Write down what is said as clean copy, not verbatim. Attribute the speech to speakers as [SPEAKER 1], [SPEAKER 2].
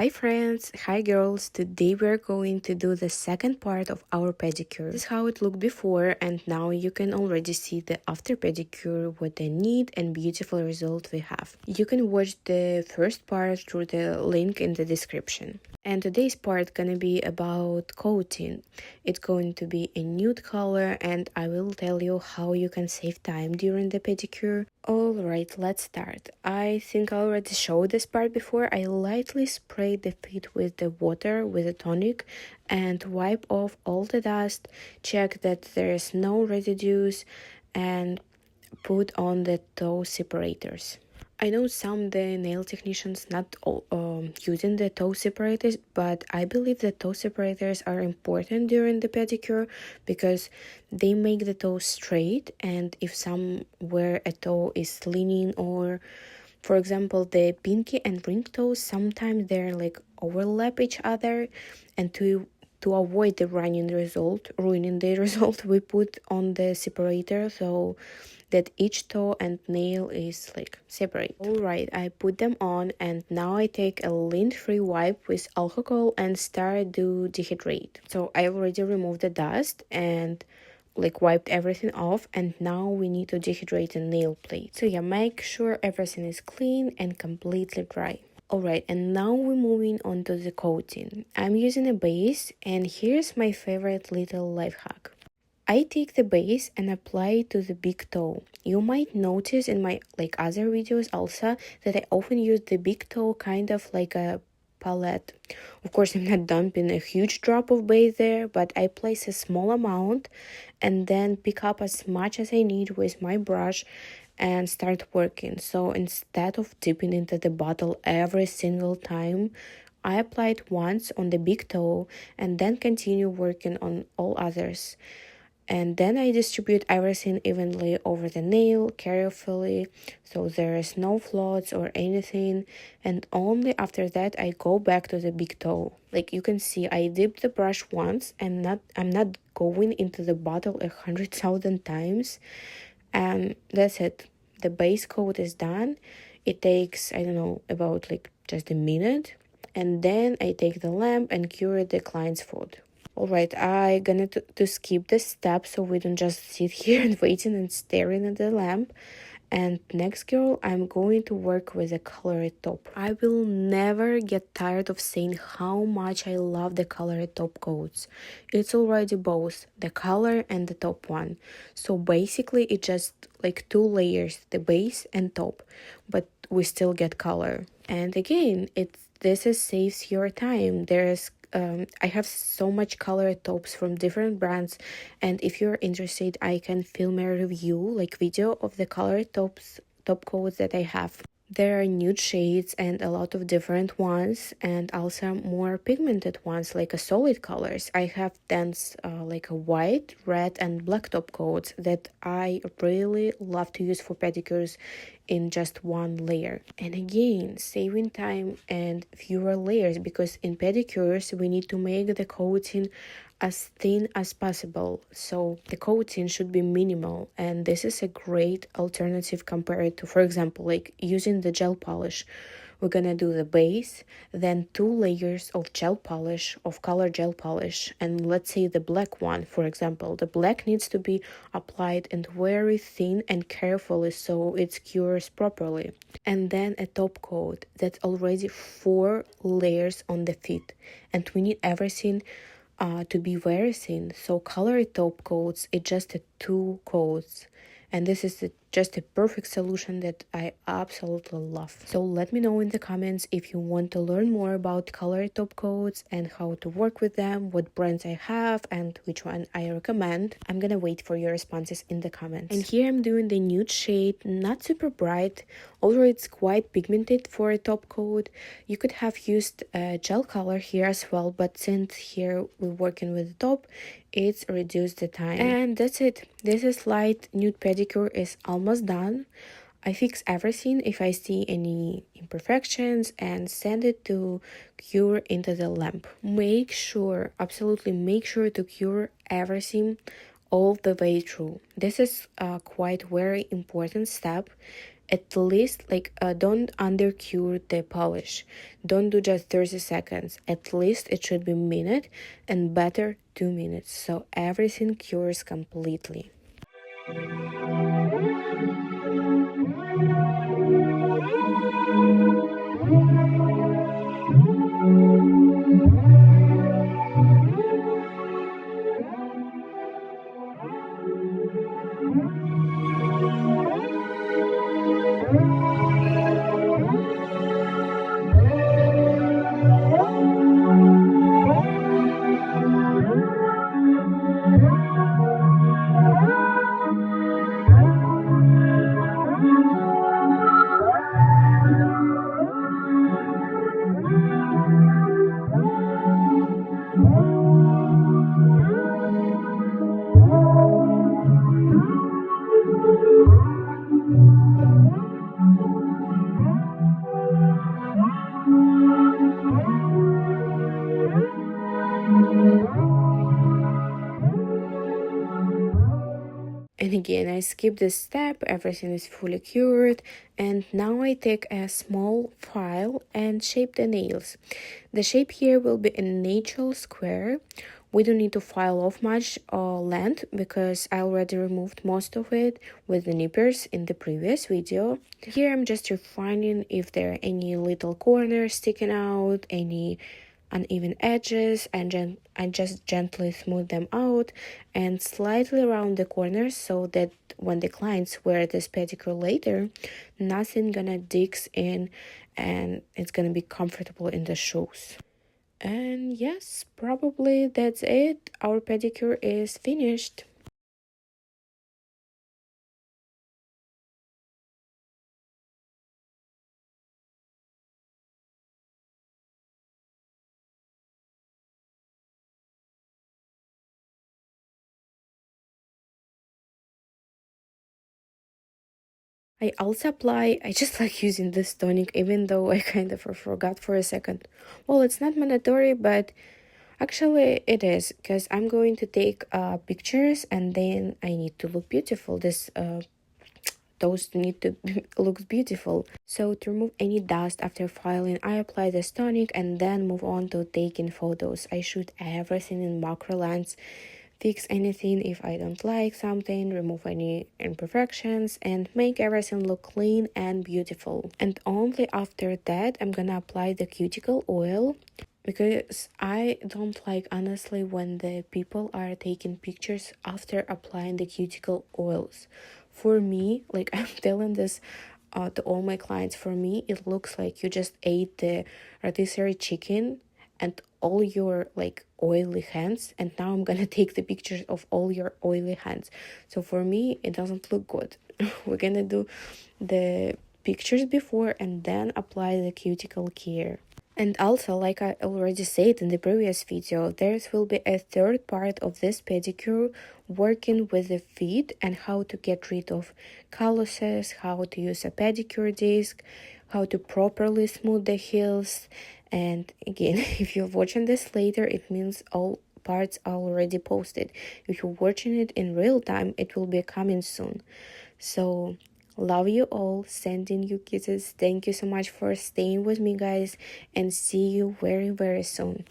[SPEAKER 1] Hi friends, hi girls, today we're going to do the second part of our pedicure. This is how it looked before, and now you can already see the after pedicure, what a neat and beautiful result we have. You can watch the first part through the link in the description. And today's part gonna be about coating. It's going to be a nude color, and I will tell you how you can save time during the pedicure. Alright, let's start. I think I already showed this part before. I lightly spray the feet with the water with a tonic and wipe off all the dust, check that there is no residues, and put on the toe separators. I know some the nail technicians not all, using the toe separators, but I believe the toe separators are important during the pedicure because they make the toe straight, and if somewhere a toe is leaning, or for example the pinky and ring toes, sometimes they're like overlap each other, and to avoid the ruining the result, we put on the separator so that each toe and nail is like separate. Alright, I put them on, and now I take a lint-free wipe with alcohol and start to dehydrate. So I already removed the dust and like wiped everything off, and now we need to dehydrate the nail plate. So yeah, make sure everything is clean and completely dry. Alright, and now we're moving on to the coating. I'm using a base, and here's my favorite little life hack. I take the base and apply it to the big toe. You might notice in my other videos also that I often use the big toe kind of like a palette. Of course, I'm not dumping a huge drop of base there, but I place a small amount and then pick up as much as I need with my brush and start working. So instead of dipping into the bottle every single time, I apply it once on the big toe and then continue working on all others. And then I distribute everything evenly over the nail carefully so there is no floats or anything, and only after that I go back to the big toe. Like you can see, I dipped the brush once and I'm not going into the bottle 100,000 times, and that's it. The base coat is done. It takes, I don't know, about just a minute, and then I take the lamp and cure the client's foot. Alright, I gonna to skip this step so we don't just sit here and waiting and staring at the lamp. And next, girl, I'm going to work with a colored top. I will never get tired of saying how much I love the colored top coats. It's already both the color and the top one. So basically it's just like two layers, the base and top, but we still get color. And again, this saves your time. I have so much colored tops from different brands, and if you're interested, I can film a review video of the colored top coats that I have. There are nude shades and a lot of different ones, and also more pigmented ones like a solid colors. I have dense like a white, red, and black top coats that I really love to use for pedicures in just one layer. And again, saving time and fewer layers, because in pedicures we need to make the coating as thin as possible, so the coating should be minimal, and this is a great alternative compared to, for example, like using the gel polish. We're gonna do the base, then 2 layers of gel polish, of color gel polish, and let's say the black one, for example. The black needs to be applied and very thin and carefully so it cures properly. And then a top coat that's already 4 layers on the feet, and we need everything to be very thin. So colored top coats, it's just 2 coats, and this is just a perfect solution that I absolutely love. So let me know in the comments if you want to learn more about colored top coats and how to work with them, what brands I have and which one I recommend. I'm gonna wait for your responses in the comments. And here I'm doing the nude shade, not super bright, although it's quite pigmented for a top coat. You could have used a gel color here as well, but since here we're working with the top, it's reduced the time. And that's it. This is light nude pedicure is almost done. I fix everything if I see any imperfections and send it to cure into the lamp. Absolutely make sure to cure everything all the way through. This is quite very important step, at least don't undercure the polish. Don't do just 30 seconds. At least it should be minute, and better 2 minutes, so everything cures completely. And again, I skip this step, everything is fully cured, and now I take a small file and shape the nails. The shape here will be a natural square. We don't need to file off much length because I already removed most of it with the nippers in the previous video. Here I'm just refining if there are any little corners sticking out, any uneven edges, and I just gently smooth them out and slightly round the corners so that when the clients wear this pedicure later, nothing gonna digs in and it's gonna be comfortable in the shoes. And yes, probably that's it. Our pedicure is finished. I just like using this tonic, even though I kind of forgot for a second. Well, it's not mandatory, but actually it is, because I'm going to take pictures and then I need to look beautiful. Those need to look beautiful. So to remove any dust after filing, I apply this tonic and then move on to taking photos. I shoot everything in macro lens, fix anything if I don't like something, remove any imperfections, and make everything look clean and beautiful. And only after that, I'm gonna apply the cuticle oil, because I don't like, honestly, when the people are taking pictures after applying the cuticle oils. For me, like I'm telling this to all my clients, for me it looks like you just ate the rotisserie chicken and all your like oily hands, and now I'm gonna take the pictures of all your oily hands. So for me it doesn't look good. We're gonna do the pictures before and then apply the cuticle care. And also, like I already said in the previous video, there will be a third part of this pedicure working with the feet and how to get rid of calluses, how to use a pedicure disc, how to properly smooth the heels. And again, if you're watching this later, it means all parts are already posted. If you're watching it in real time, it will be coming soon. So love you all, sending you kisses. Thank you so much for staying with me, guys, and see you very soon.